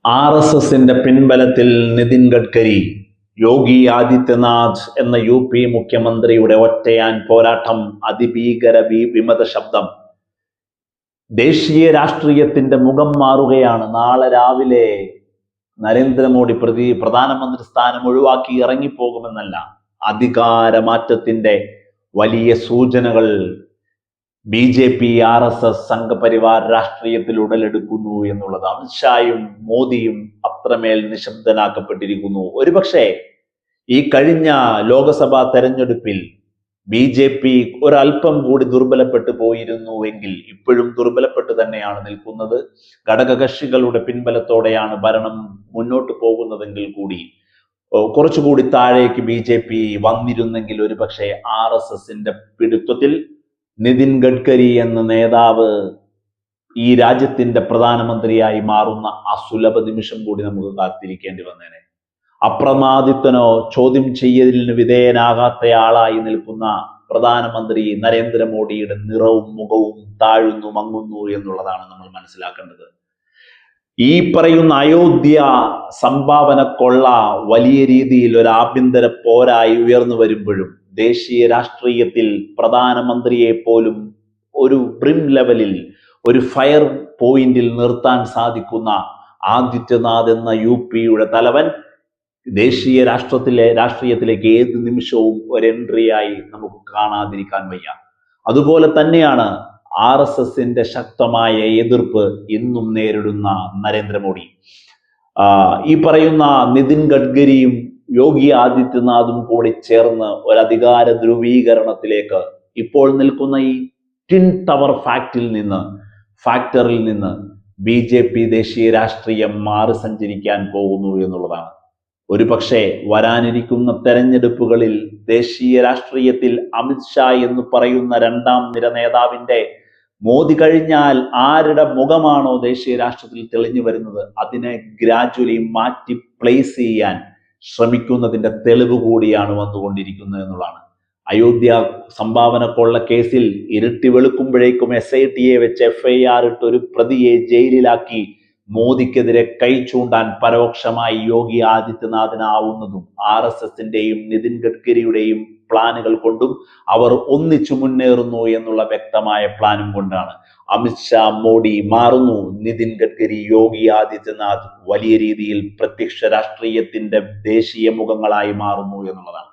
RSSന്റെ പിൻബലത്തിൽ നിതിൻ ഗഡ്കരി, യോഗി ആദിത്യനാഥ് എന്ന UP മുഖ്യമന്ത്രിയുടെ ഒറ്റയാൻ പോരാട്ടം, അതിഭീകര വിമത ശബ്ദം. ദേശീയ രാഷ്ട്രീയത്തിന്റെ മുഖം മാറുകയാണ്. നാളെ രാവിലെ നരേന്ദ്രമോദി പ്രധാനമന്ത്രി സ്ഥാനം ഒഴിവാക്കി ഇറങ്ങിപ്പോകുമെന്നല്ല, അധികാരമാറ്റത്തിന്റെ വലിയ സൂചനകൾ BJP, RSS, സംഘപരിവാർ രാഷ്ട്രീയത്തിൽ ഉടലെടുക്കുന്നു എന്നുള്ളത്. അമിത്ഷായും മോദിയും അത്രമേൽ നിശബ്ദനാക്കപ്പെട്ടിരിക്കുന്നു. ഒരുപക്ഷെ ഈ കഴിഞ്ഞ ലോക്സഭാ തെരഞ്ഞെടുപ്പിൽ BJP ഒരല്പം കൂടി ദുർബലപ്പെട്ടു പോയിരുന്നുവെങ്കിൽ ഇപ്പോഴും ദുർബലപ്പെട്ട് തന്നെയാണ് നിൽക്കുന്നത്. ഘടകകക്ഷികളുടെ പിൻബലത്തോടെയാണ് ഭരണം മുന്നോട്ട് പോകുന്നതെങ്കിൽ കൂടി കുറച്ചുകൂടി താഴേക്ക് BJP വന്നിരുന്നെങ്കിൽ ഒരുപക്ഷെ RSSന്റെ പിടുത്തത്തിൽ നിതിൻ ഗഡ്കരി എന്ന നേതാവ് ഈ രാജ്യത്തിന്റെ പ്രധാനമന്ത്രിയായി മാറുന്ന ആ സുലഭ നിമിഷം കൂടി നമുക്ക് കാത്തിരിക്കേണ്ടി വന്നേനെ. അപ്രമാദിത്വനോ ചോദ്യം ചെയ്യലിന് വിധേയനാകാത്തയാളായി നിൽക്കുന്ന പ്രധാനമന്ത്രി നരേന്ദ്രമോദിയുടെ നിറവും മുഖവും താഴുന്നു മങ്ങുന്നു എന്നുള്ളതാണ് നമ്മൾ മനസ്സിലാക്കേണ്ടത്. ഈ പറയുന്ന അയോധ്യ സംഭാവന കൊള്ള വലിയ രീതിയിൽ ഒരു ആഭ്യന്തര പോരായി ഉയർന്നു വരുമ്പോഴും ദേശീയ രാഷ്ട്രീയത്തിൽ പ്രധാനമന്ത്രിയെ പോലും ഒരു ബ്രിം ലെവലിൽ, ഒരു ഫയർ പോയിന്റിൽ നിർത്താൻ സാധിക്കുന്ന ആദിത്യനാഥ് എന്ന UPയുടെ തലവൻ ദേശീയ രാഷ്ട്രീയത്തിലേക്ക് ഏത് നിമിഷവും ഒരു എൻട്രിയായി നമുക്ക് കാണാതിരിക്കാൻ വയ്യ. അതുപോലെ തന്നെയാണ് RSSന്റെ ശക്തമായ എതിർപ്പ് ഇന്നും നേരിടുന്ന നരേന്ദ്രമോദി. ഈ പറയുന്ന നിതിൻ ഗഡ്കരിയും യോഗി ആദിത്യനാഥും കൂടി ചേർന്ന് ഒരു അധികാര ധ്രുവീകരണത്തിലേക്ക് ഇപ്പോൾ നിൽക്കുന്ന ഈ ട്വിൻ ടവർ ഫാക്ടറിൽ നിന്ന് BJP ദേശീയ രാഷ്ട്രീയം മാറി സഞ്ചരിക്കാൻ പോകുന്നു എന്നുള്ളതാണ്. ഒരുപക്ഷെ വരാനിരിക്കുന്ന തെരഞ്ഞെടുപ്പുകളിൽ ദേശീയ രാഷ്ട്രീയത്തിൽ അമിത്ഷാ എന്ന് പറയുന്ന രണ്ടാം നിര നേതാവിന്റെ മോദി കഴിഞ്ഞാൽ ആരുടെ മുഖമാണോ ദേശീയ രാഷ്ട്രീയത്തിൽ തെളിഞ്ഞു വരുന്നത്, അതിനെ ഗ്രാജുവലി മാറ്റി പ്ലേസ് ചെയ്യാൻ ശ്രമിക്കുന്നതിന്റെ തെളിവ് കൂടിയാണ് വന്നുകൊണ്ടിരിക്കുന്നത് എന്നുള്ളതാണ്. അയോധ്യ സംഭാവന കൊള്ള കേസിൽ ഇരുട്ടി വെളുക്കുമ്പോഴേക്കും SITയെ വെച്ച് FIR ഇട്ട് ഒരു പ്രതിയെ ജയിലിലാക്കി മോദിക്കെതിരെ കൈ ചൂണ്ടാൻ പരോക്ഷമായി യോഗി ആദിത്യനാഥിനാവുന്നതും RSSന്റെയും നിതിൻ ഗഡ്കരിയുടെയും പ്ലാനുകൾ കൊണ്ടും അവർ ഒന്നിച്ചു മുന്നേറുന്നു എന്നുള്ള വ്യക്തമായ പ്ലാനും കൊണ്ടാണ്. അമിത്ഷാ മോഡി മാറുന്നു, നിതിൻ ഗഡ്കരി യോഗി ആദിത്യനാഥ് വലിയ രീതിയിൽ പ്രത്യക്ഷ രാഷ്ട്രീയത്തിന്റെ ദേശീയ മുഖങ്ങളായി മാറുന്നു എന്നുള്ളതാണ്.